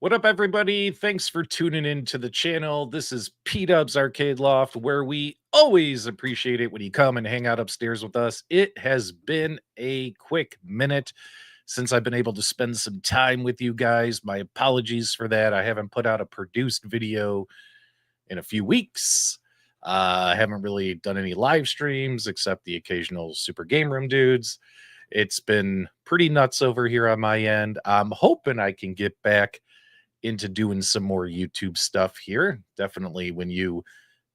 What up, everybody? Thanks for tuning in to the channel. This is P-Dub's Arcade Loft, where we always appreciate it when you come and hang out upstairs with us. It has been a quick minute since I've been able to spend some time with you guys. My apologies for that. I haven't put out a produced video in a few weeks. I haven't really done any live streams except the occasional Super Game Room dudes. It's been pretty nuts over here on my end. I'm hoping I can get back into doing some more YouTube stuff here. Definitely when you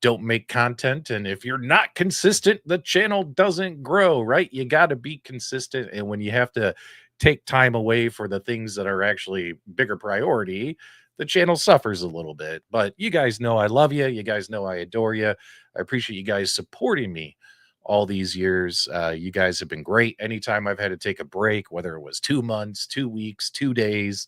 don't make content and if you're not consistent, the channel doesn't grow, right? You got to be consistent. And when you have to take time away for the things that are actually bigger priority, the channel suffers a little bit. But you guys know I love you. You guys know I adore you. I appreciate you guys supporting me all these years. You guys have been great. Anytime I've had to take a break, whether it was 2 months, 2 weeks, 2 days,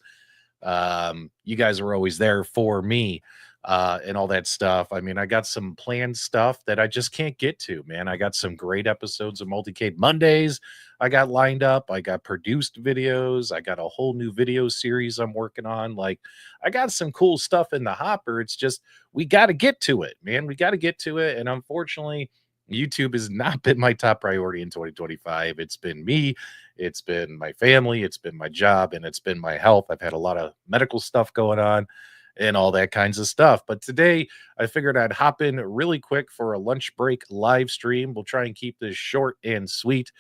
you guys are always there for me and all that stuff. I mean, I got some planned stuff that I just can't get to, man. I got some great episodes of Multicade Mondays I got lined up. I got produced videos. I got a whole new video series I'm working on. Like, I got some cool stuff in the hopper. It's just we got to get to it, man. We got to get to it. And unfortunately, YouTube has not been my top priority in 2025. It's been me, it's been my family, it's been my job, and it's been my health. I've had a lot of medical stuff going on and all that kinds of stuff. But today I figured I'd hop in really quick for a lunch break live stream. We'll try and keep this short and sweet,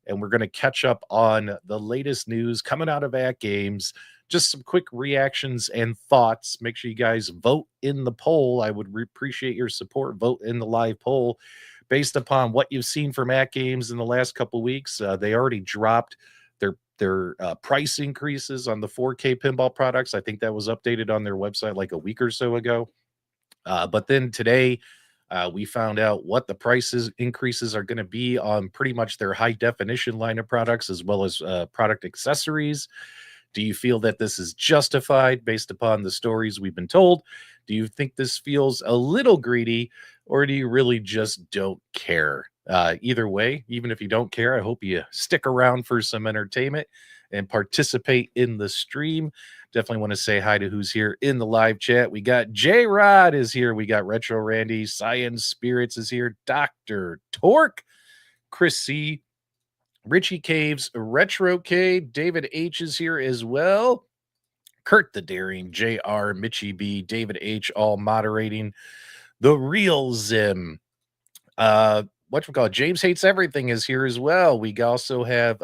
and we're going to catch up on the latest news coming out of AtGames. Just some quick reactions and thoughts. Make sure you guys vote in the poll. I would appreciate your support. Vote in the live poll. Based upon what you've seen from AtGames in the last couple weeks, they already dropped their price increases on the 4K pinball products. I think that was updated on their website like a week or so ago. But then today, we found out what the prices increases are going to be on pretty much their high definition line of products, as well as product accessories. Do you feel that this is justified based upon the stories we've been told? Do you think this feels a little greedy, or do you really just don't care? Either way, even if you don't care, I hope you stick around for some entertainment and participate in the stream. Definitely want to say hi to who's here in the live chat. We got J-Rod is here. We got Retro Randy. Science Spirits is here. Dr. Torque. Chris C. Richie Caves. Retro K. David H is here as well. Kurt the Daring. JR. Mitchie B. David H. All moderating. The Real Zim. Whatchamacallit, James Hates Everything is here as well. We also have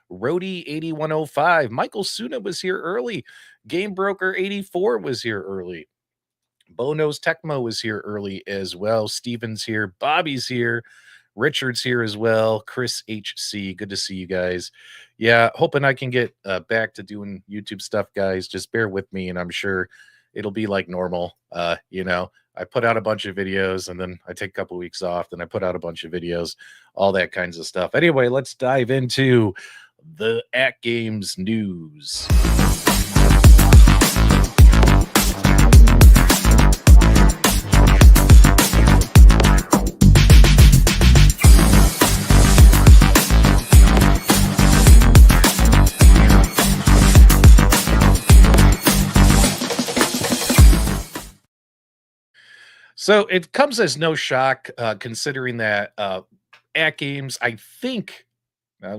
Rody 8105. Michael Suna was here early. Game Broker 84 was here early. Bono's Tecmo was here early as well. Steven's here. Bobby's here. Richard's here as well. Chris HC. Good to see you guys. Yeah, hoping I can get back to doing YouTube stuff, guys. Just bear with me, and I'm sure it'll be like normal. You know, I put out a bunch of videos and then I take a couple weeks off, then I put out a bunch of videos, all that kinds of stuff. Anyway, let's dive into the AtGames news. So it comes as no shock, considering that AtGames, I think,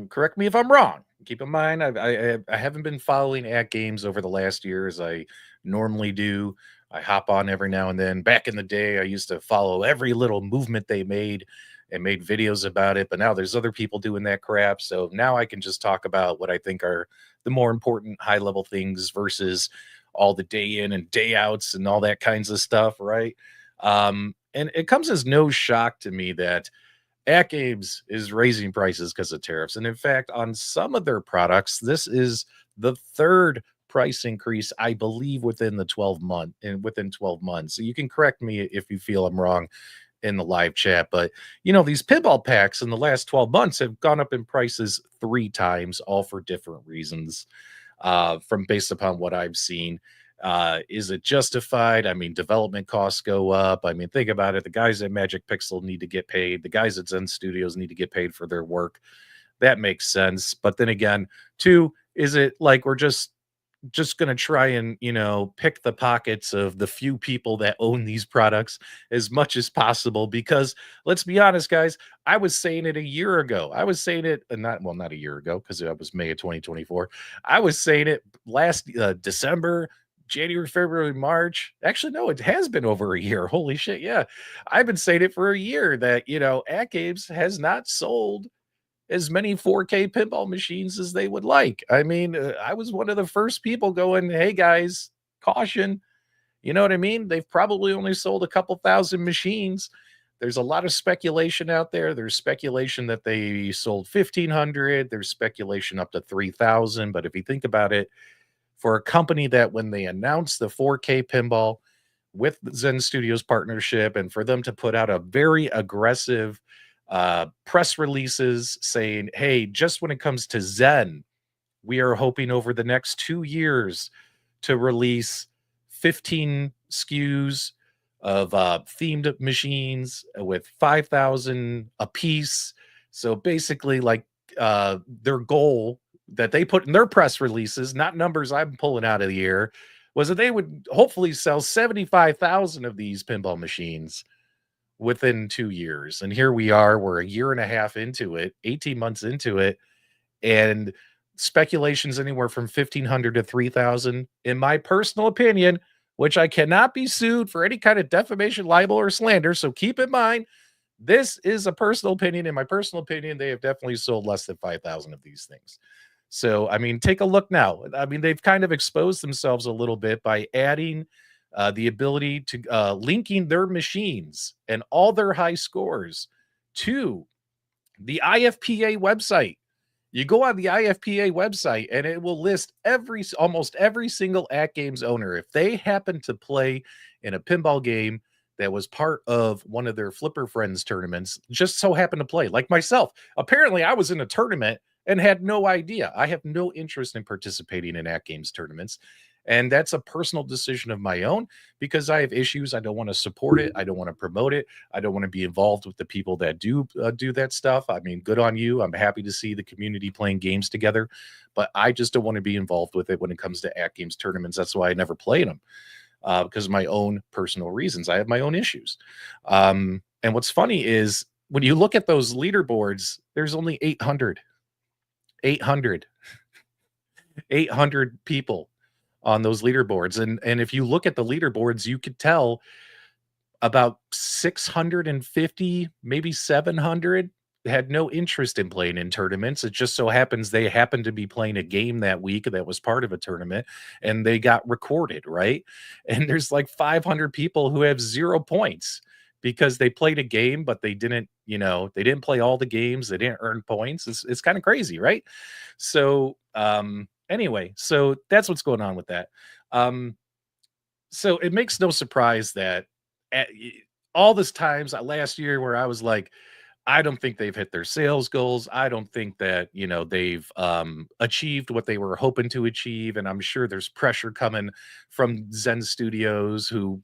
correct me if I'm wrong. Keep in mind, I haven't been following AtGames over the last year as I normally do. I hop on every now and then. Back in the day, I used to follow every little movement they made and made videos about it. But now there's other people doing that crap. So now I can just talk about what I think are the more important high level things versus all the day in and day outs and all that kinds of stuff, right? And it comes as no shock to me that AtGames is raising prices because of tariffs. And in fact, on some of their products, this is the third price increase, I believe, within 12 months. So you can correct me if you feel I'm wrong in the live chat. But these pinball packs in the last 12 months have gone up in prices three times, all for different reasons, from based upon what I've seen. Is it justified? I mean, development costs go up. I mean, think about it. The guys at Magic Pixel need to get paid. The guys at Zen Studios need to get paid for their work. That makes sense. But then again, two, is it like we're just going to try and pick the pockets of the few people that own these products as much as possible? Because let's be honest, guys, I was saying it a year ago. I was saying it not a year ago, because that was May of 2024. I was saying it last December, January, February, March. Actually, no, it has been over a year. Holy shit. Yeah. I've been saying it for a year that AtGames has not sold as many 4K pinball machines as they would like. I mean, I was one of the first people going, "Hey guys, caution." You know what I mean? They've probably only sold a couple thousand machines. There's a lot of speculation out there. There's speculation that they sold 1,500. There's speculation up to 3,000. But if you think about it, for a company that when they announced the 4K pinball with the Zen Studios partnership, and for them to put out a very aggressive press releases saying, "Hey, just when it comes to Zen, we are hoping over the next 2 years to release 15 SKUs of themed machines with 5,000 a piece." So basically, like, their goal that they put in their press releases, not numbers I'm pulling out of the air, was that they would hopefully sell 75,000 of these pinball machines within 2 years. And here we are, we're a year and a half into it, 18 months into it, and speculations anywhere from 1,500 to 3,000. In my personal opinion, which I cannot be sued for any kind of defamation, libel, or slander. So keep in mind, this is a personal opinion. In my personal opinion, they have definitely sold less than 5,000 of these things. So, I mean, take a look now. I mean, they've kind of exposed themselves a little bit by adding the ability to linking their machines and all their high scores to the IFPA website. You go on the IFPA website and it will list almost every single AtGames owner. If they happen to play in a pinball game that was part of one of their Flipper Friends tournaments, just so happened to play, like myself. Apparently, I was in a tournament and had no idea. I have no interest in participating in AtGames tournaments. And that's a personal decision of my own, because I have issues. I don't want to support it. I don't want to promote it. I don't want to be involved with the people that do that stuff. I mean, good on you. I'm happy to see the community playing games together, but I just don't want to be involved with it when it comes to AtGames tournaments. That's why I never played them, because of my own personal reasons. I have my own issues. And what's funny is when you look at those leaderboards, there's only 800 people on those leaderboards. And if you look at the leaderboards, you could tell about 650, maybe 700 had no interest in playing in tournaments. It just so happens they happened to be playing a game that week that was part of a tournament, and they got recorded, right? And there's like 500 people who have 0 points because they played a game, but they didn't play all the games. They didn't earn points. It's kind of crazy, right? So, anyway, so that's what's going on with that. So it makes no surprise that at, all this times last year where I was like, I don't think they've hit their sales goals. I don't think that, they've achieved what they were hoping to achieve. And I'm sure there's pressure coming from Zen Studios, who,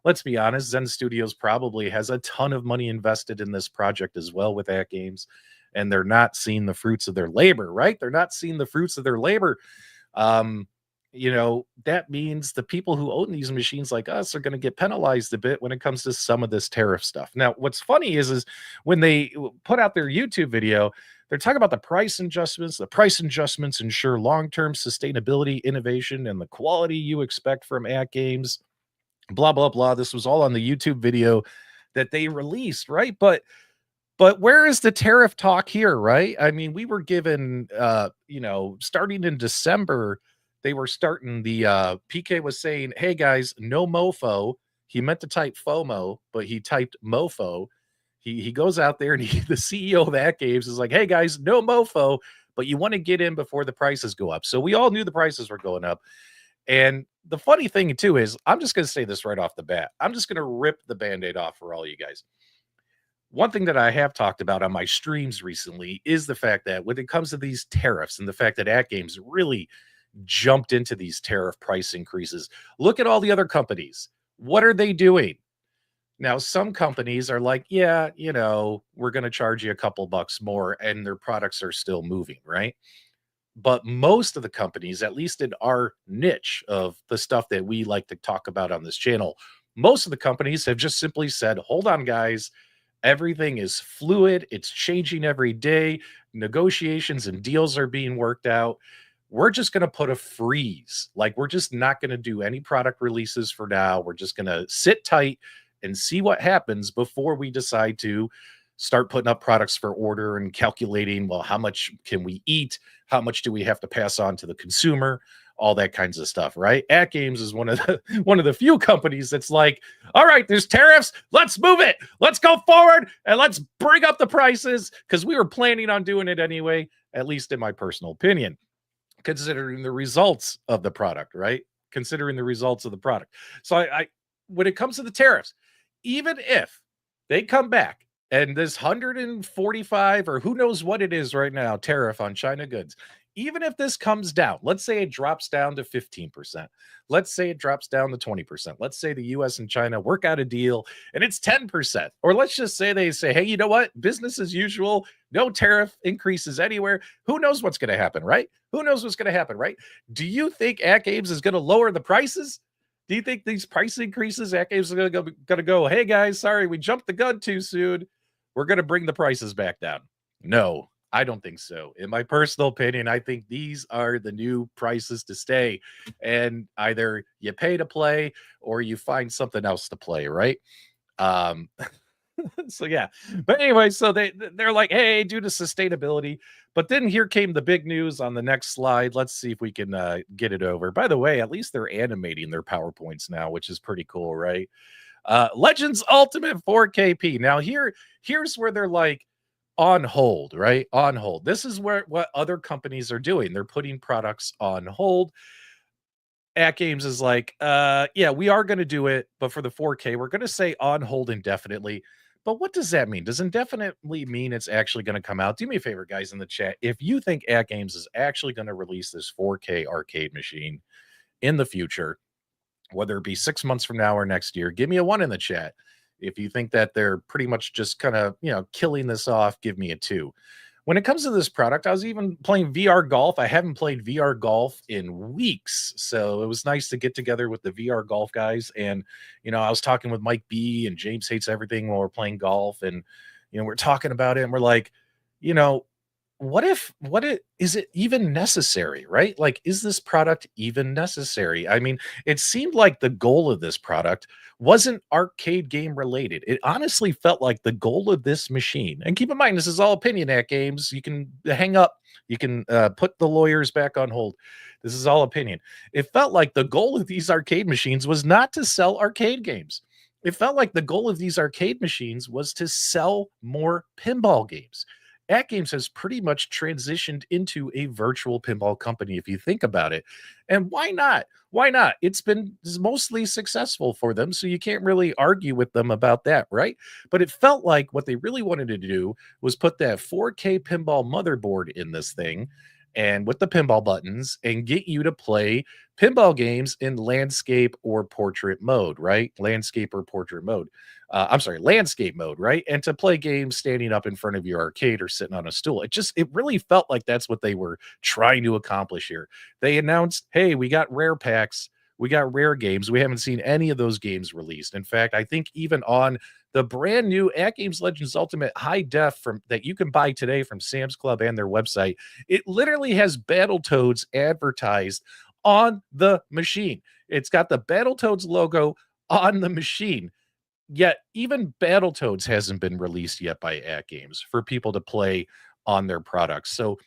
let's be honest, Zen Studios probably has a ton of money invested in this project as well with AtGames. And they're not seeing the fruits of their labor, right? They're not seeing the fruits of their labor. Um, that means the people who own these machines like us are going to get penalized a bit when it comes to some of this tariff stuff. Now, what's funny is when they put out their YouTube video, they're talking about the price adjustments. The price adjustments ensure long-term sustainability, innovation, and the quality you expect from AtGames. Blah blah blah. This was all on the YouTube video that they released, right? But where is the tariff talk here, right? I mean, we were given, starting in December, they were starting PK was saying, hey guys, no mofo. He meant to type FOMO, but he typed mofo. He goes out there and the CEO of AtGames is like, hey guys, no mofo, but you want to get in before the prices go up. So we all knew the prices were going up. And the funny thing too is, I'm just going to say this right off the bat. I'm just going to rip the Band-Aid off for all you guys. One thing that I have talked about on my streams recently is the fact that when it comes to these tariffs and the fact that AtGames really jumped into these tariff price increases, look at all the other companies. What are they doing? Now, some companies are like, yeah, we're going to charge you a couple bucks more, and their products are still moving, right? But most of the companies, at least in our niche of the stuff that we like to talk about on this channel, most of the companies have just simply said, hold on, guys. Everything is fluid. It's changing every day. Negotiations and deals are being worked out. We're just going to put a freeze. Like, we're just not going to do any product releases for now. We're just going to sit tight and see what happens before we decide to start putting up products for order and calculating, well, how much can we eat? How much do we have to pass on to the consumer? All that kinds of stuff, right? AtGames is one of the few companies that's like, all right, there's tariffs. Let's move it. Let's go forward and let's bring up the prices, because we were planning on doing it anyway, at least in my personal opinion, considering the results of the product, right? Considering the results of the product. So I when it comes to the tariffs, even if they come back and this 145 or who knows what it is right now, tariff on China goods, even if this comes down, let's say it drops down to 15%. Let's say it drops down to 20%. Let's say the US and China work out a deal and it's 10%. Or let's just say they say, hey, you know what? Business as usual, no tariff increases anywhere. Who knows what's going to happen, right? Who knows what's going to happen, right? Do you think AtGames is going to lower the prices? Do you think these price increases, AtGames is going to go, hey guys, sorry, we jumped the gun too soon. We're going to bring the prices back down? No, I don't think so. In my personal opinion, I think these are the new prices to stay. And either you pay to play or you find something else to play, right? So yeah. But anyway, so they're like, hey, due to sustainability. But then here came the big news on the next slide. Let's see if we can get it over. By the way, at least they're animating their PowerPoints now, which is pretty cool, right? Legends Ultimate 4KP. Now here's where they're like, on hold, right? On hold. This is what other companies are doing. They're putting products on hold. AtGames is like, yeah, we are going to do it, but for the 4K, we're going to say on hold indefinitely. But what does that mean? Does indefinitely mean it's actually going to come out? Do me a favor, guys, in the chat. If you think AtGames is actually going to release this 4K arcade machine in the future, whether it be 6 months from now or next year, give me a 1 in the chat. If you think that they're pretty much just kind of, killing this off, give me a 2. When it comes to this product, I was even playing VR golf. I haven't played VR golf in weeks. So it was nice to get together with the VR golf guys. And, I was talking with Mike B and James Hates Everything while we're playing golf. And, we're talking about it and we're like, is it even necessary, right? Like, is this product even necessary? I mean, it seemed like the goal of this product wasn't arcade game related. It honestly felt like the goal of this machine, and keep in mind, this is all opinion AtGames. You can hang up, you can put the lawyers back on hold. This is all opinion. It felt like the goal of these arcade machines was not to sell arcade games. It felt like the goal of these arcade machines was to sell more pinball games. AtGames has pretty much transitioned into a virtual pinball company, if you think about it. And why not? Why not? It's been mostly successful for them, so you can't really argue with them about that, right? But it felt like what they really wanted to do was put that 4K pinball motherboard in this thing and with the pinball buttons and get you to play pinball games in landscape or portrait mode, right? Landscape or portrait mode. I'm sorry, landscape mode, right? And to play games standing up in front of your arcade or sitting on a stool. It really felt like that's what they were trying to accomplish here. They announced, hey, we got rare packs, we got rare games. We haven't seen any of those games released. In fact, I think even on the brand new AtGames Legends Ultimate High Def from that you can buy today from Sam's Club and their website, it literally has Battletoads advertised on the machine. It's got the Battletoads logo on the machine. Yet even Battletoads hasn't been released yet by AtGames for people to play on their products. So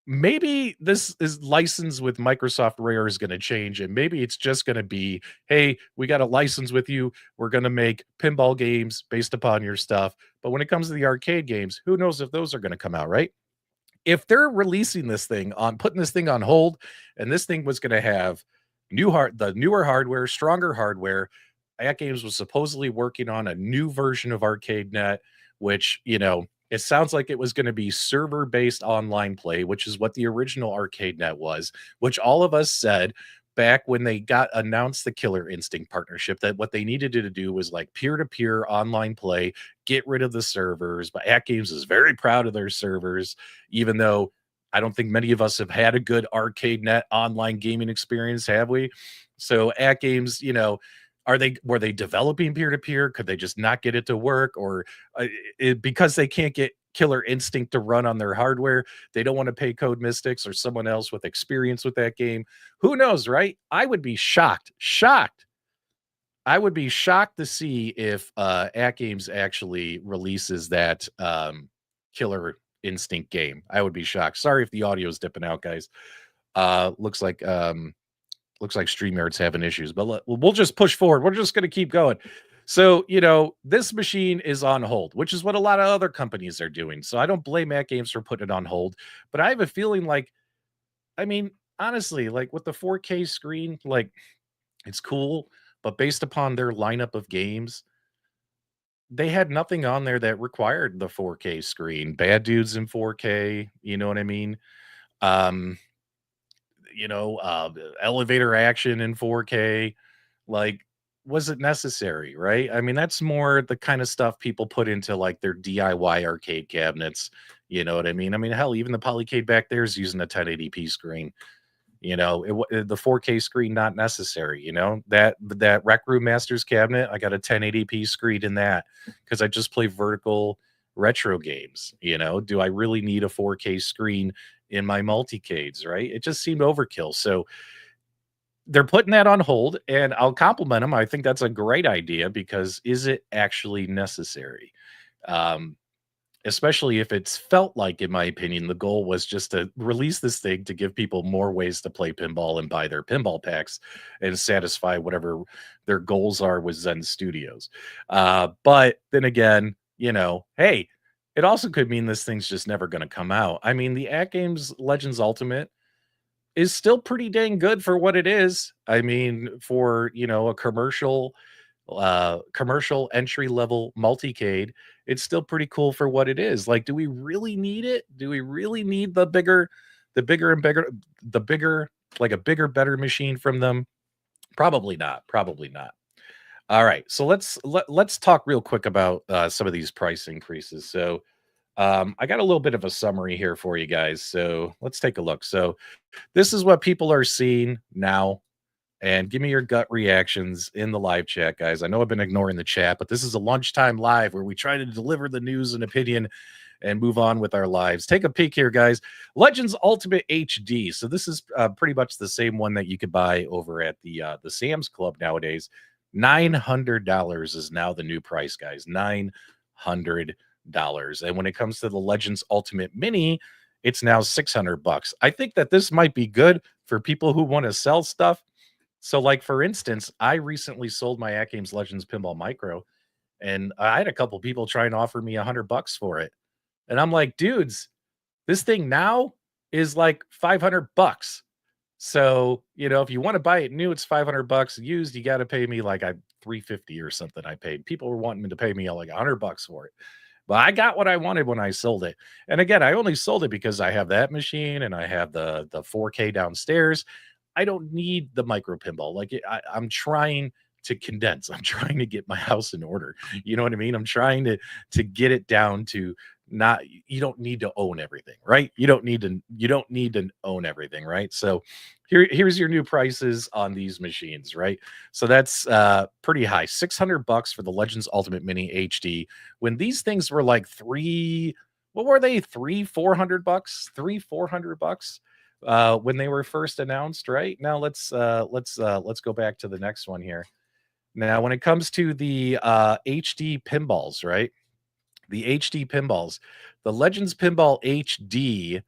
maybe this is license with Microsoft Rare is going to change, and maybe it's just going to be, hey, we got a license with you. We're going to make pinball games based upon your stuff. But when it comes to the arcade games, who knows if those are going to come out, right? If they're releasing this thing on putting this thing on hold, and this thing was going to have the newer hardware, stronger hardware. AtGames was supposedly working on a new version of ArcadeNet, which, it sounds like it was going to be server based online play, which is what the original ArcadeNet was, which all of us said back when they got announced the Killer Instinct partnership that what they needed to do was like peer to peer online play, get rid of the servers. But AtGames is very proud of their servers, even though I don't think many of us have had a good ArcadeNet online gaming experience, have we? So AtGames, were they developing peer to peer? Could they just not get it to work, or because they can't get Killer Instinct to run on their hardware, they don't want to pay Code Mystics or someone else with experience with that game? Who knows, right? I would be shocked. I would be shocked to see if AtGames actually releases that Killer Instinct game. I would be shocked. Sorry if the audio is dipping out, guys. Looks like StreamYard's having issues, but we'll just push forward. We're just going to keep going. So, this machine is on hold, which is what a lot of other companies are doing. So I don't blame AtGames for putting it on hold, but I have a feeling like, I mean, honestly, like with the 4K screen, like it's cool, but based upon their lineup of games, they had nothing on there that required the 4K screen. Bad Dudes in 4K, you know what I mean? Um, elevator action in 4K. Like, was it necessary, right? I mean, that's more the kind of stuff people put into like their DIY arcade cabinets. You know what I mean? I mean, hell, even the Polycade back there is using a 1080p screen. The 4K screen not necessary. That Rec Room Masters cabinet, I got a 1080p screen in that because I just play vertical retro games. Do I really need a 4K screen in my multicades? Right? It just seemed overkill. So they're putting that on hold, and I'll compliment them. I think that's a great idea because is it actually necessary? Um, Especially if it's felt like, in my opinion, the goal was just to release this thing to give people more ways to play pinball and buy their pinball packs and satisfy whatever their goals are with Zen Studios. But then again, hey, it also could mean this thing's just never going to come out. I mean, the AtGames Legends Ultimate is still pretty dang good for what it is. I mean, for, a commercial entry level multicade, it's still pretty cool for what it is. Like, do we really need it? Do we really need the bigger and bigger, like a bigger, better machine from them? Probably not. Probably not. All right, so let's talk real quick about some of these price increases. So I got a little bit of a summary here for you guys. So let's take a look. So this is what people are seeing now, and give me your gut reactions in the live chat, guys. I know I've been ignoring the chat, but this is a lunchtime live where we try to deliver the news and opinion and move on with our lives. Take a peek here, guys. Legends Ultimate HD. So this is pretty much the same one that you could buy over at the Sam's Club nowadays. $900 is now the new price, guys. $900. And when it comes to the Legends Ultimate Mini, it's now $600. I think that this might be good for people who want to sell stuff. So, like, for instance, I recently sold my AtGames Legends Pinball Micro, and I had a couple people try and offer me $100 for it. And I'm like, dudes, this thing now is like $500. So, if you want to buy it new, it's $500. Used, you got to pay me like 350 or something I paid. People were wanting me to pay me like $100 for it. But I got what I wanted when I sold it. And again, I only sold it because I have that machine and I have the 4K downstairs. I don't need the micro pinball. Like I'm trying to condense. I'm trying to get my house in order. You know what I mean? I'm trying to get it down to not you don't need to own everything, right? You don't need to own everything, right? So here's your new prices on these machines, right? So that's pretty high. $600 for the Legends Ultimate Mini HD when these things were like what were they? 400 bucks, 400 bucks when they were first announced, right? Now let's go back to the next one here. Now, when it comes to the HD pinballs, right? The HD pinballs, the Legends Pinball HD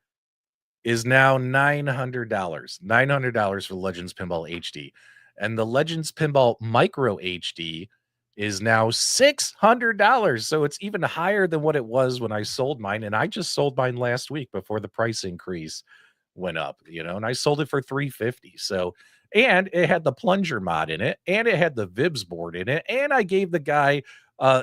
is now $900. $900 for Legends Pinball HD. And the Legends Pinball Micro HD is now $600. So it's even higher than what it was when I sold mine. And I just sold mine last week before the price increase went up, and I sold it for 350. So, and it had the plunger mod in it, and it had the Vibs board in it, and I gave the guy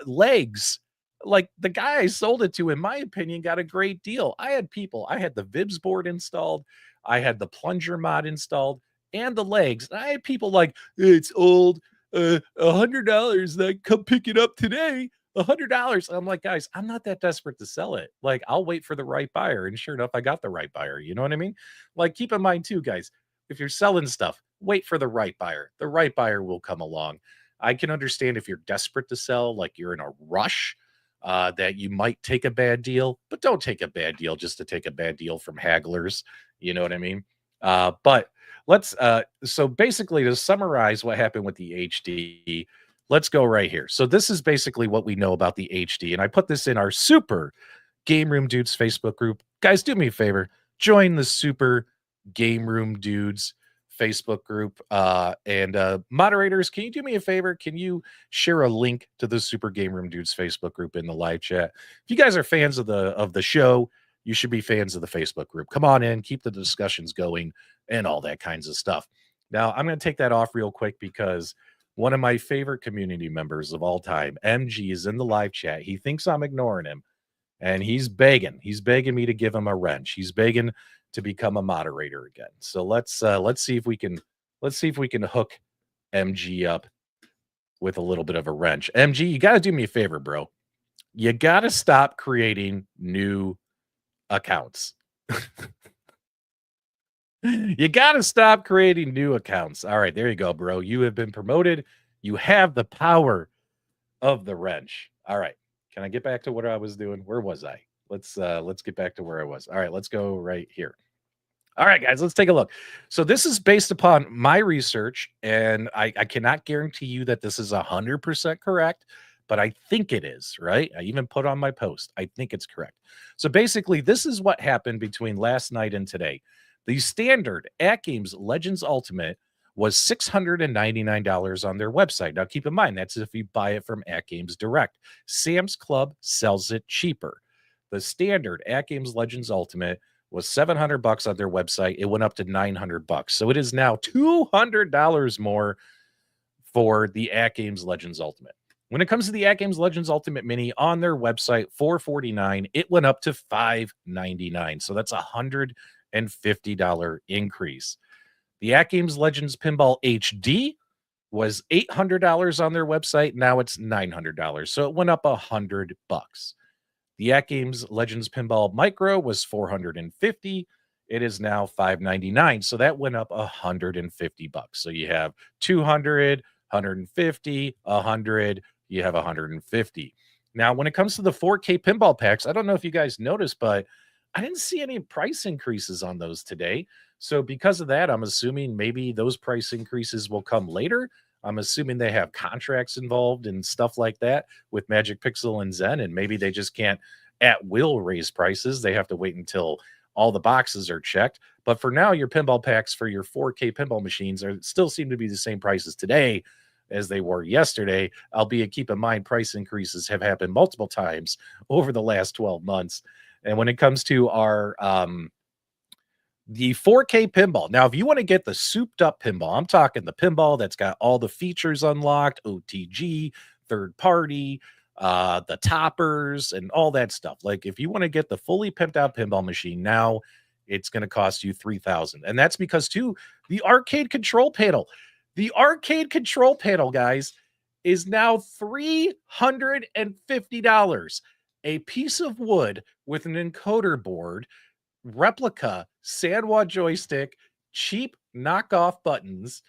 legs. Like the guy I sold it to, in my opinion, got a great deal. I had the Vibs board installed, I had the plunger mod installed, and the legs. And I had people like, it's old, $100. Like, come pick it up today. $100. I'm like, guys, I'm not that desperate to sell it. Like, I'll wait for the right buyer. And sure enough, I got the right buyer. You know what I mean? Like, keep in mind too, guys, if you're selling stuff, wait for the right buyer. The right buyer will come along. I can understand if you're desperate to sell, like you're in a rush, that you might take a bad deal, but don't take a bad deal just to take a bad deal from hagglers. You know what I mean? But so basically to summarize what happened with the HD, let's go right here. So this is basically what we know about the HD. And I put this in our super Game Room Dudes Facebook group. Guys, do me a favor, join the super Game Room Dudes Facebook group. And moderators, can you do me a favor? Can you share a link to the Super Game Room Dudes Facebook group in the live chat? If you guys are fans of the show, you should be fans of the Facebook group. Come on in, keep the discussions going, and all that kinds of stuff. Now, I'm going to take that off real quick because one of my favorite community members of all time, MG, is in the live chat. He thinks I'm ignoring him, and he's begging. He's begging me to give him a wrench. He's begging to become a moderator again. So let's see if we can hook MG up with a little bit of a wrench. MG, you got to do me a favor, bro. You got to stop creating new accounts. You got to stop creating new accounts. All right, there you go, bro. You have been promoted. You have the power of the wrench. All right. Can I get back to what I was doing? Where was I? Let's get back to where I was. All right, let's go right here. All right, guys, let's take a look. So this is based upon my research, and I cannot guarantee you that this is 100% correct, but I think it is, right? I even put on my post. I think it's correct. So basically, this is what happened between last night and today. The standard AtGames Legends Ultimate was $699 on their website. Now, keep in mind, that's if you buy it from AtGames Direct. Sam's Club sells it cheaper. The standard AtGames Legends Ultimate was $700 on their website. It went up to $900. So it is now $200 more for the AtGames Legends Ultimate. When it comes to the AtGames Legends Ultimate Mini on their website, $449, it went up to $599. So that's a $150 increase. The AtGames Legends Pinball HD was $800 on their website. Now it's $900. So it went up $100. The AtGames Legends Pinball Micro was $450. It is now $599. So that went up $150. So you have 200, 150, 100, you have 150. Now, when it comes to the 4K pinball packs, I don't know if you guys noticed, but I didn't see any price increases on those today. So because of that, I'm assuming maybe those price increases will come later. I'm assuming they have contracts involved and stuff like that with Magic Pixel and Zen, and maybe they just can't at will raise prices. They have to wait until all the boxes are checked. But for now, your pinball packs for your 4K pinball machines still seem to be the same prices today as they were yesterday, albeit keep in mind price increases have happened multiple times over the last 12 months. And when it comes to our the 4K pinball. Now, if you want to get the souped up pinball, I'm talking the pinball that's got all the features unlocked, OTG, third party, the toppers and all that stuff. Like if you want to get the fully pimped out pinball machine now, it's going to cost you 3,000. And that's because too the the arcade control panel, guys, is now $350. A piece of wood with an encoder board, replica Sanwa joystick, cheap knockoff buttons,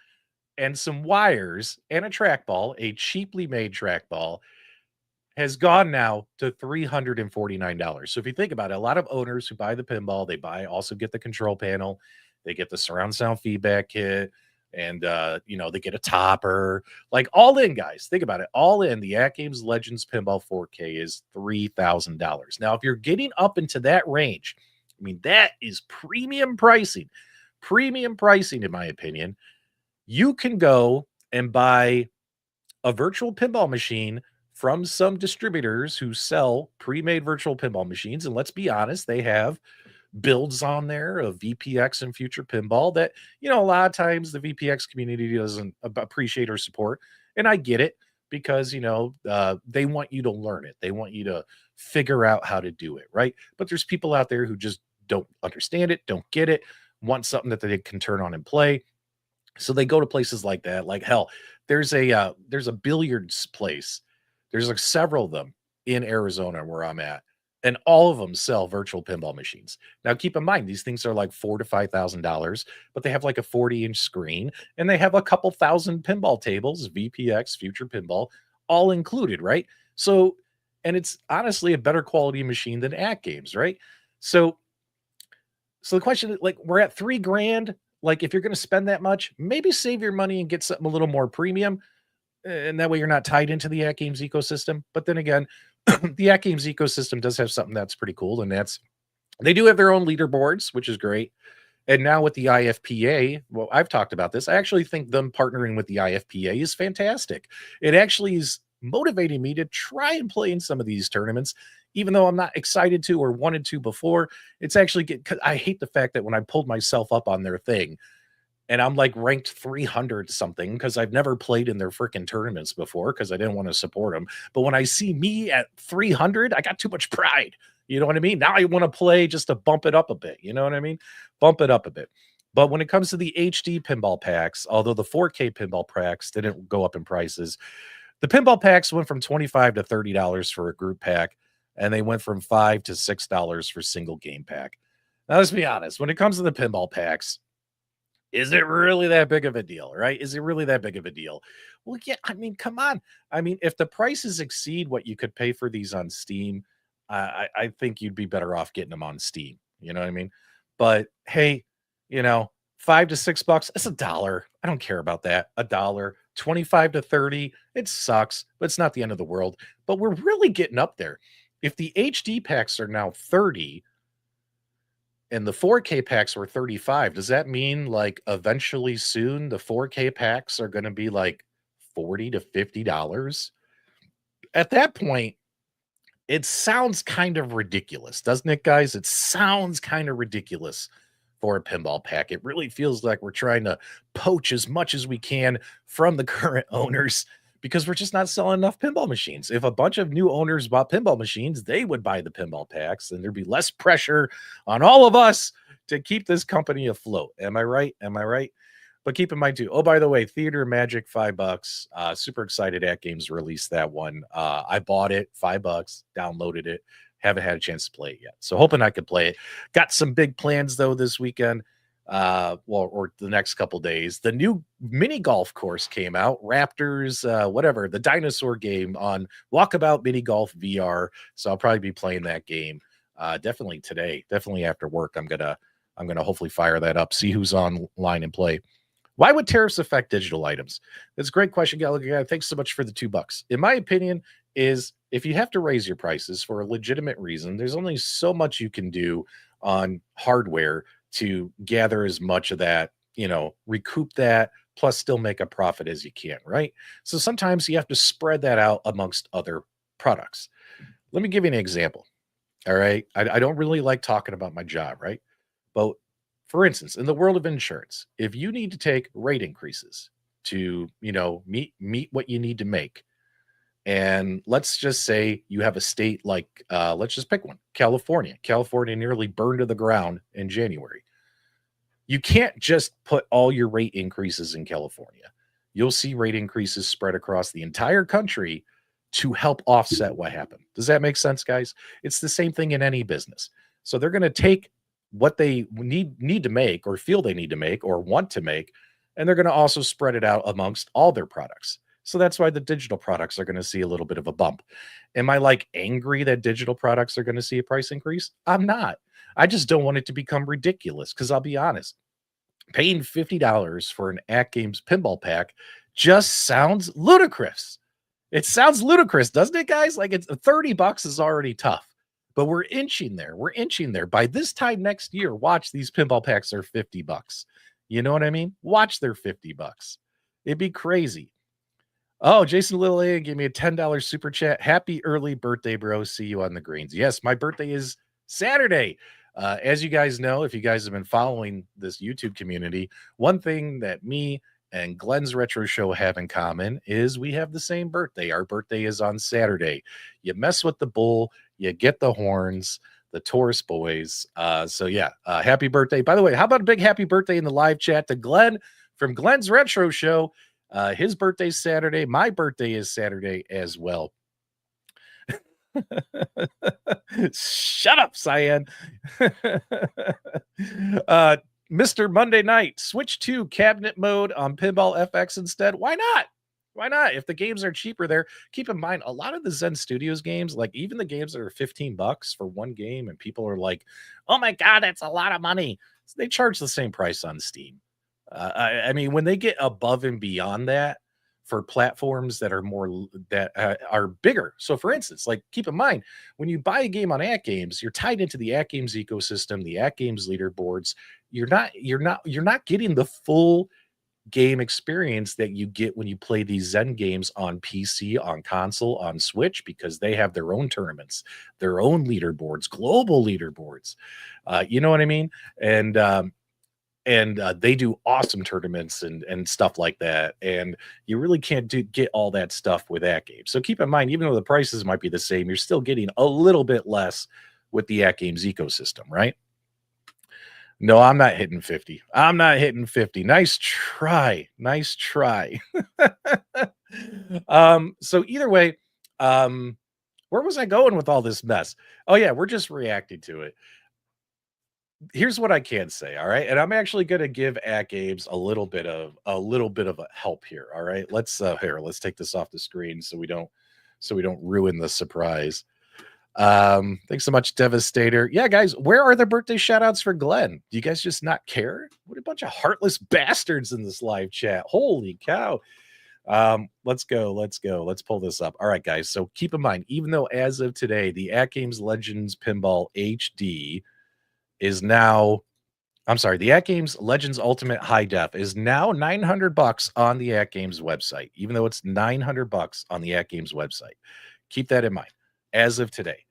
and some wires and a trackball, a cheaply made trackball, has gone now to $349. So if you think about it, a lot of owners who buy the pinball, they also get the control panel, they get the surround sound feedback kit, and they get a topper. Like all in, guys. Think about it. All in, the AtGames Legends Pinball 4K is $3,000. Now, if you're getting up into that range, I mean, that is premium pricing. Premium pricing, in my opinion. You can go and buy a virtual pinball machine from some distributors who sell pre-made virtual pinball machines. And let's be honest, they have builds on there of VPX and future pinball that, a lot of times the VPX community doesn't appreciate or support. And I get it because, they want you to learn it. They want you to figure out how to do it. Right. But there's people out there who just don't understand it, don't get it, want something that they can turn on and play. So they go to places like that. Like hell, there's a billiards place. There's like several of them in Arizona where I'm at, and all of them sell virtual pinball machines. Now, keep in mind these things are like $4,000 to $5,000, but they have like a 40-inch screen, and they have a couple thousand pinball tables, VPX, future pinball, all included, right? So, and it's honestly a better quality machine than AtGames, right? So the question, like, we're at $3,000. Like, if you're going to spend that much, maybe save your money and get something a little more premium, and that way you're not tied into the AtGames ecosystem. But then again, the AtGames ecosystem does have something that's pretty cool, and that's they do have their own leaderboards, which is great. And now with the IFPA, well, I've talked about this. I actually think them partnering with the IFPA is fantastic. It actually is motivating me to try and play in some of these tournaments, even though I'm not excited to or wanted to before. It's actually cause I hate the fact that when I pulled myself up on their thing and I'm like ranked 300 something because I've never played in their freaking tournaments before because I didn't want to support them. But when I see me at 300, I got too much pride. You know what I mean? Now I want to play just to bump it up a bit. You know what I mean? Bump it up a bit. But when it comes to the HD pinball packs, although the 4K pinball packs didn't go up in prices, the pinball packs went from $25 to $30 for a group pack, and they went from $5 to $6 for single game pack. Now, let's be honest. When it comes to the pinball packs, is it really that big of a deal, right? Is it really that big of a deal? Well, yeah, I mean, come on. I mean, if the prices exceed what you could pay for these on Steam, I think you'd be better off getting them on Steam. You know what I mean? But hey, 5 to $6, it's $1. I don't care about that. $1, 25 to 30. It sucks, but it's not the end of the world. But we're really getting up there. If the HD packs are now 30, and the 4K packs were 35. Does that mean like eventually soon the 4K packs are going to be like $40 to $50? At that point, it sounds kind of ridiculous, doesn't it, guys? It sounds kind of ridiculous for a pinball pack. It really feels like we're trying to poach as much as we can from the current owners because we're just not selling enough pinball machines. If a bunch of new owners bought pinball machines, they would buy the pinball packs and there'd be less pressure on all of us to keep this company afloat. Am I right? Am I right? But keep in mind too. Oh, by the way, Theater Magic, $5. Super excited AtGames released that one. I bought it, $5, downloaded it. Haven't had a chance to play it yet. So hoping I could play it. Got some big plans though this weekend. Or the next couple days. The new mini golf course came out, Raptors, whatever, the dinosaur game on Walkabout Mini Golf VR. So I'll probably be playing that game. Definitely today, definitely after work. I'm gonna hopefully fire that up, see who's online and play. Why would tariffs affect digital items? That's a great question, Gallagher. Thanks so much for the $2. In my opinion, is if you have to raise your prices for a legitimate reason, there's only so much you can do on hardware to gather as much of that, recoup that, plus still make a profit as you can, right? So sometimes you have to spread that out amongst other products. Let me give you an example. All right. I don't really like talking about my job, right? But for instance, in the world of insurance, if you need to take rate increases to, meet what you need to make, And let's just say you have a state like, let's just pick one, California. California nearly burned to the ground in January. You can't just put all your rate increases in California. You'll see rate increases spread across the entire country to help offset what happened. Does that make sense, guys? It's the same thing in any business. So they're going to take what they need to make or feel they need to make or want to make, and they're going to also spread it out amongst all their products. So that's why the digital products are going to see a little bit of a bump. Am I like angry that digital products are going to see a price increase? I'm not. I just don't want it to become ridiculous because I'll be honest, paying $50 for an AtGames pinball pack just sounds ludicrous. It sounds ludicrous, doesn't it, guys? Like it's $30 is already tough, but we're inching there. We're inching there. By this time next year, watch these pinball packs are $50. You know what I mean? Watch their $50. It'd be crazy. Oh, Jason Little A gave me a $10 super chat. Happy early birthday, bro. See you on the greens. Yes, my birthday is Saturday. As you guys know, if you guys have been following this YouTube community, one thing that me and Glenn's Retro Show have in common is we have the same birthday. Our birthday is on Saturday. You mess with the bull, you get the horns, the Taurus boys. So yeah, happy birthday. By the way, how about a big happy birthday in the live chat to Glenn from Glenn's Retro Show? His birthday's Saturday. My birthday is Saturday as well. Shut up, Cyan. Mr. Monday Night, switch to cabinet mode on Pinball FX instead. Why not? Why not? If the games are cheaper there, keep in mind a lot of the Zen Studios games, like even the games that are $15 for one game, and people are like, oh my God, that's a lot of money. So they charge the same price on Steam. I mean, when they get above and beyond that for platforms that are more that are bigger. So, for instance, like keep in mind when you buy a game on AtGames, you're tied into the AtGames ecosystem, the AtGames leaderboards. You're not getting the full game experience that you get when you play these Zen games on PC, on console, on Switch, because they have their own tournaments, their own leaderboards, global leaderboards. You know what I mean? And they do awesome tournaments and stuff like that. And you really can't get all that stuff with AtGames. So keep in mind, even though the prices might be the same, you're still getting a little bit less with the AtGames ecosystem, right? No, I'm not hitting 50. I'm not hitting 50. Nice try. Nice try. So either way, where was I going with all this mess? Oh yeah, we're just reacting to it. Here's what I can say, all right? And I'm actually going to give AtGames a little bit of a help here, all right? Let's take this off the screen so we don't ruin the surprise. Thanks so much, Devastator. Yeah, guys, where are the birthday shout outs for Glenn? Do you guys just not care? What a bunch of heartless bastards in this live chat. Holy cow. Let's go. Let's pull this up. All right, guys. So keep in mind, even though as of today, the AtGames Legends Pinball HD is now, I'm sorry, the AtGames Legends Ultimate High Def is now $900 on the AtGames website, even though it's $900 on the AtGames website. Keep that in mind. As of today,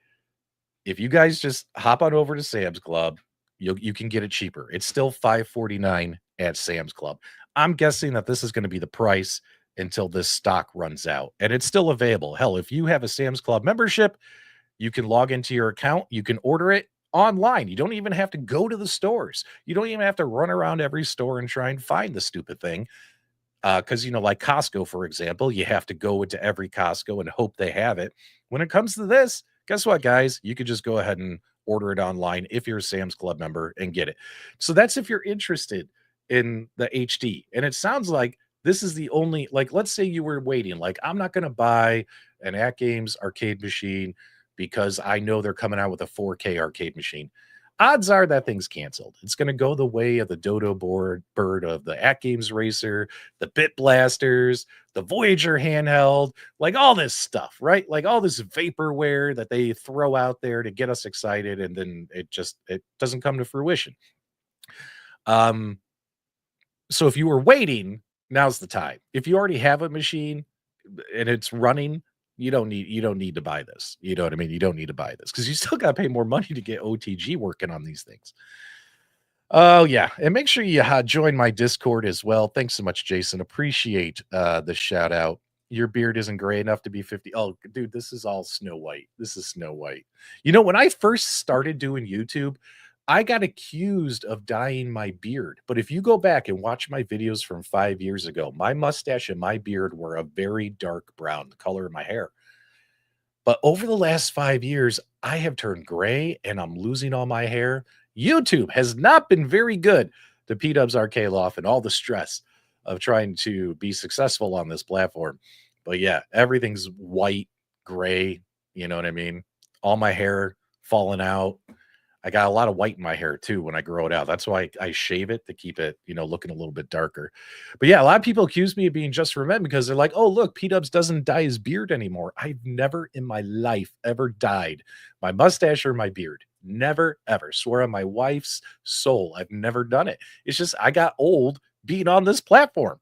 if you guys just hop on over to Sam's Club, you can get it cheaper. It's still $549 at Sam's Club. I'm guessing that this is going to be the price until this stock runs out, and it's still available. Hell, if you have a Sam's Club membership, you can log into your account, you can order it online. You don't even have to go to the stores. You don't even have to run around every store and try and find the stupid thing. Because, like Costco, for example, you have to go into every Costco and hope they have it. When it comes to this, guess what, guys? You could just go ahead and order it online if you're a Sam's Club member and get it. So that's if you're interested in the HD. And it sounds like this is the only, like, let's say you were waiting, like, I'm not going to buy an AtGames arcade machine because I know they're coming out with a 4K arcade machine. Odds are that thing's canceled. It's going to go the way of the Dodo bird of the AtGames Racer, the Bit Blasters, the Voyager handheld, like all this stuff, right? Like all this vaporware that they throw out there to get us excited, and then it doesn't come to fruition. So if you were waiting, now's the time. If you already have a machine and it's running, you don't need to buy this. You know what I mean? You don't need to buy this because you still got to pay more money to get OTG working on these things. Oh yeah, and make sure you join my Discord as well. Thanks so much, Jason. Appreciate the shout out. Your beard isn't gray enough to be 50. Oh, dude, this is all Snow White. This is Snow White. You know, when I first started doing YouTube, I got accused of dyeing my beard. But if you go back and watch my videos from 5 years ago, my mustache and my beard were a very dark brown, the color of my hair. But over the last 5 years, I have turned gray and I'm losing all my hair. YouTube has not been very good to P Dubs Arcade Loft and all the stress of trying to be successful on this platform. But yeah, everything's white, gray. You know what I mean? All my hair falling out. I got a lot of white in my hair too when I grow it out. That's why I shave it to keep it, looking a little bit darker. But yeah, a lot of people accuse me of being just for men because they're like, oh, look, P Dubs doesn't dye his beard anymore. I've never in my life ever dyed my mustache or my beard. Never, ever. Swear on my wife's soul. I've never done it. It's just I got old being on this platform.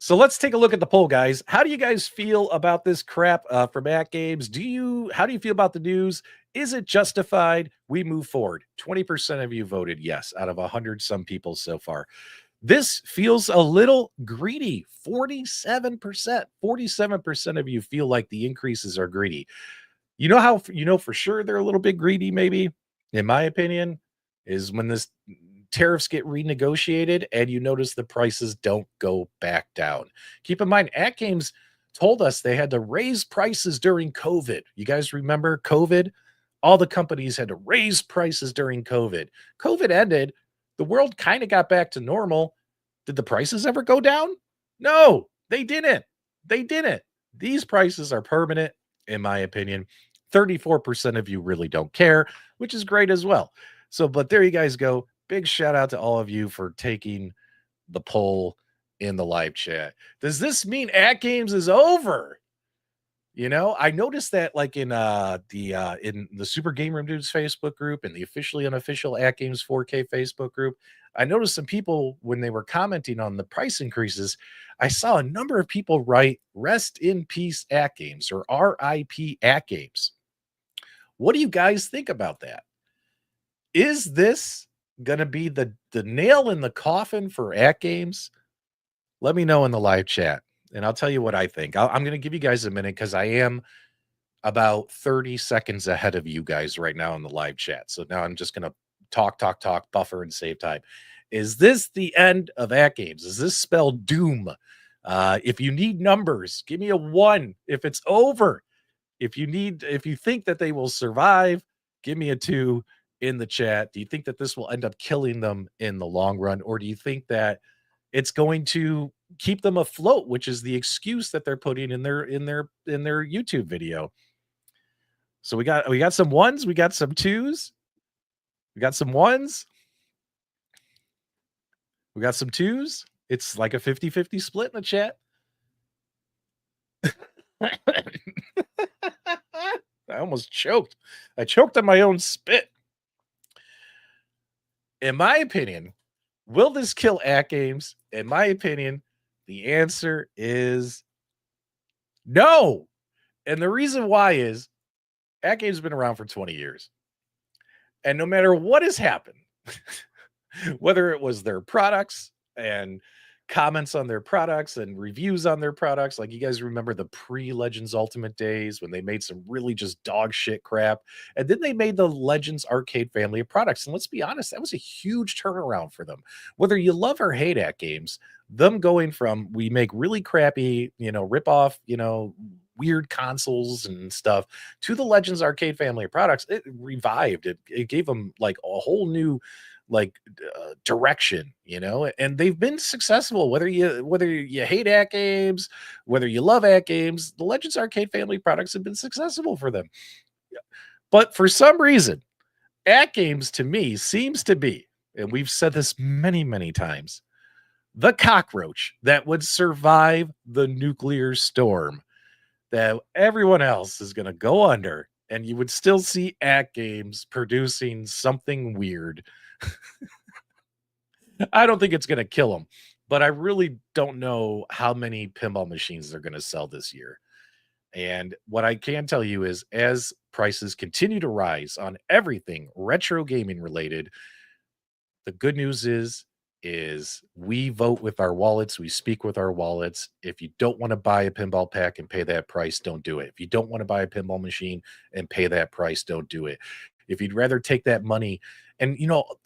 So let's take a look at the poll, guys. How do you guys feel about this crap from AtGames? How do you feel about the news? Is it justified? We move forward. 20% of you voted yes out of 100 some people so far. This feels a little greedy. 47%. 47% of you feel like the increases are greedy. You know how for sure they're a little bit greedy, maybe, in my opinion, is when this tariffs get renegotiated and you notice the prices don't go back down. Keep in mind, AtGames told us they had to raise prices during COVID. You guys remember COVID? All the companies had to raise prices during COVID. COVID ended. The world kind of got back to normal. Did the prices ever go down? No, they didn't. They didn't. These prices are permanent, in my opinion. 34% of you really don't care, which is great as well. So, but there you guys go. Big shout out to all of you for taking the poll in the live chat. Does this mean AtGames is over? I noticed that like in the Super Game Room Dudes Facebook group and the officially unofficial AtGames 4K Facebook group, I noticed some people when they were commenting on the price increases, I saw a number of people write "Rest in peace AtGames" or "RIP AtGames." What do you guys think about that? Is this gonna be the nail in the coffin for AtGames? Let me know in the live chat, and I'll tell you what I think. I'm gonna give you guys a minute because I am about 30 seconds ahead of you guys right now in the live chat. So now I'm just gonna talk, buffer, and save time. Is this the end of AtGames? Does this spell doom? If you need numbers, give me a 1 if it's over. If you think that they will survive, give me a 2 in the chat. Do you think that this will end up killing them in the long run, or do you think that it's going to keep them afloat, which is the excuse that they're putting in their YouTube video? So we got some ones, we got some twos, we got some ones, we got some twos. It's like a 50-50 split in the chat. I almost choked. I choked on my own spit. In my opinion, will this kill AtGames? In my opinion, the answer is no. And the reason why is AtGames has been around for 20 years. And no matter what has happened, whether it was their products and comments on their products and reviews on their products, like you guys remember the pre-Legends Ultimate days when they made some really just dog shit crap, and then they made the Legends Arcade family of products. And let's be honest, that was a huge turnaround for them. Whether you love or hate AtGames, them going from we make really crappy, rip off, weird consoles and stuff to the Legends Arcade family of products, it revived it. It gave them like a whole new direction, and they've been successful. Whether you hate AtGames, whether you love AtGames, the Legends Arcade family products have been successful for them. But for some reason, AtGames to me seems to be, and we've said this many times, the cockroach that would survive the nuclear storm that everyone else is going to go under, and you would still see AtGames producing something weird. I don't think it's going to kill them, but I really don't know how many pinball machines they're going to sell this year. And what I can tell you is as prices continue to rise on everything retro gaming related, the good news is is we vote with our wallets, we speak with our wallets. If you don't want to buy a pinball pack and pay that price, don't do it. If you don't want to buy a pinball machine and pay that price, don't do it. If you'd rather take that money and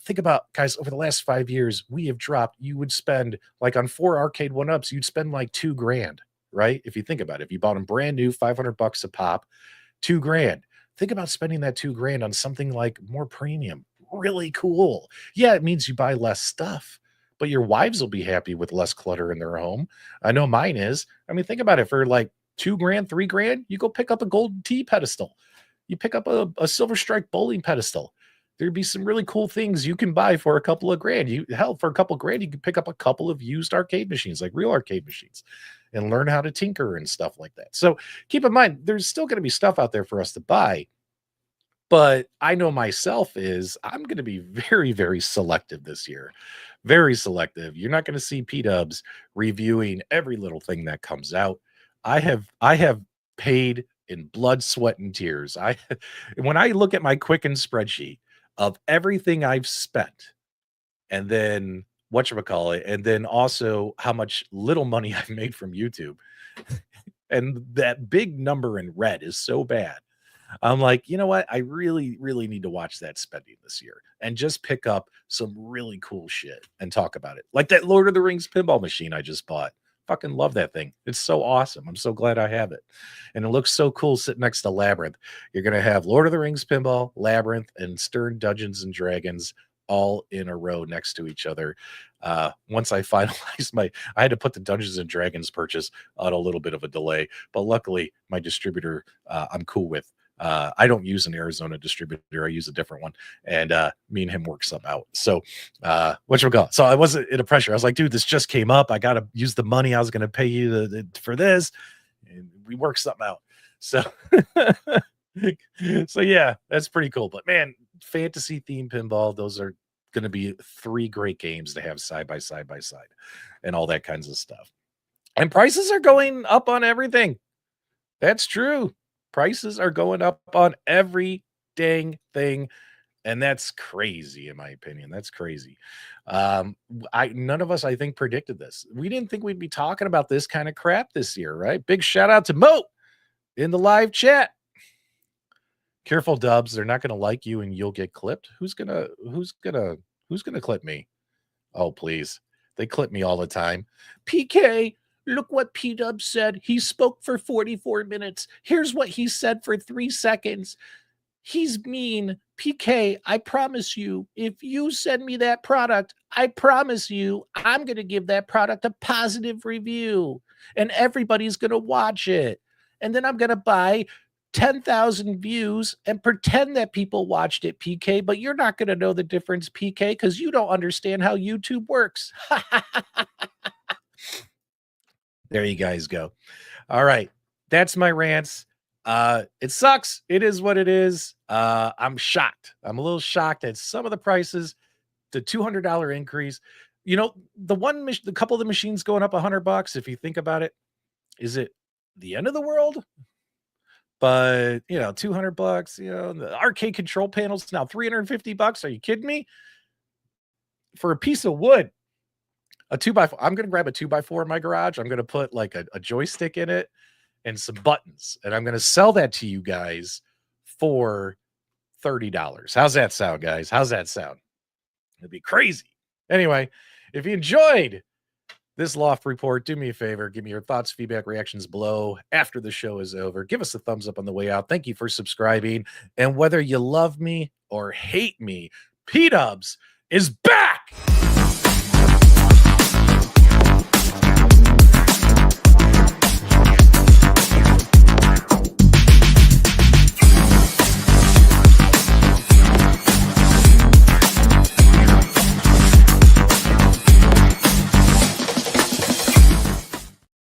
think about, guys, over the last 5 years, we have dropped, you would spend like on 4 arcade one-ups, you'd spend like 2 grand, right? If you think about it, if you bought them brand new, 500 bucks a pop, 2 grand. Think about spending that 2 grand on something like more premium, really cool. Yeah, it means you buy less stuff, but your wives will be happy with less clutter in their home. I know mine is. I mean, think about it. For like 2 grand, 3 grand, you go pick up a golden tea pedestal. You pick up a silver strike bowling pedestal. There'd be some really cool things you can buy for a couple of grand. For a couple of grand, you can pick up a couple of used arcade machines, like real arcade machines, and learn how to tinker and stuff like that. So keep in mind, there's still going to be stuff out there for us to buy. But I know myself is I'm going to be very, very selective this year. Very selective. You're not going to see P-Dubs reviewing every little thing that comes out. I have paid in blood, sweat, and tears. When I look at my Quicken spreadsheet of everything I've spent, and then whatchamacallit, and then also how much little money I've made from YouTube, and that big number in red is so bad. I'm like, you know what? I really, really need to watch that spending this year and just pick up some really cool shit and talk about it. Like that Lord of the Rings pinball machine I just bought. Fucking love that thing. It's so awesome. I'm so glad I have it. And it looks so cool sitting next to Labyrinth. You're going to have Lord of the Rings pinball, Labyrinth, and Stern Dungeons and Dragons all in a row next to each other. Once I finalized I had to put the Dungeons and Dragons purchase on a little bit of a delay, but luckily my distributor, I'm cool with. I don't use an Arizona distributor. I use a different one, and me and him work something out. So so I wasn't in a pressure. I was like, dude, this just came up. I got to use the money I was going to pay you for this, and we work something out. So so yeah, that's pretty cool. But man, fantasy theme pinball, those are going to be 3 great games to have side by side and all that kinds of stuff. And prices are going up on everything. That's true. Prices are going up on every dang thing, and that's crazy, in my opinion. That's crazy. None of us, I think, predicted this. We didn't think we'd be talking about this kind of crap this year, right? Big shout out to Mo in the live chat. Careful, Dubs. They're not going to like you, and you'll get clipped. Who's gonna clip me? Oh, please. They clip me all the time. PK. Look what P-Dub said. He spoke for 44 minutes. Here's what he said for 3 seconds. He's mean. PK, I promise you, if you send me that product, I promise you, I'm going to give that product a positive review. And everybody's going to watch it. And then I'm going to buy 10,000 views and pretend that people watched it, PK. But you're not going to know the difference, PK, because you don't understand how YouTube works. There you guys go. All right. That's my rants. It sucks. It is what it is. I'm shocked. I'm a little shocked at some of the prices, the $200 increase. The couple of the machines going up $100. If you think about it, is it the end of the world? But $200, the arcade control panels now $350. Are you kidding me? For a piece of wood. A 2x4. I'm going to grab a 2x4 in my garage. I'm going to put like a joystick in it and some buttons, and I'm going to sell that to you guys for $30. How's that sound, guys? How's that sound? It'd be crazy. Anyway, if you enjoyed this Loft report, do me a favor. Give me your thoughts, feedback, reactions below after the show is over. Give us a thumbs up on the way out. Thank you for subscribing. And whether you love me or hate me, P-Dubs is back!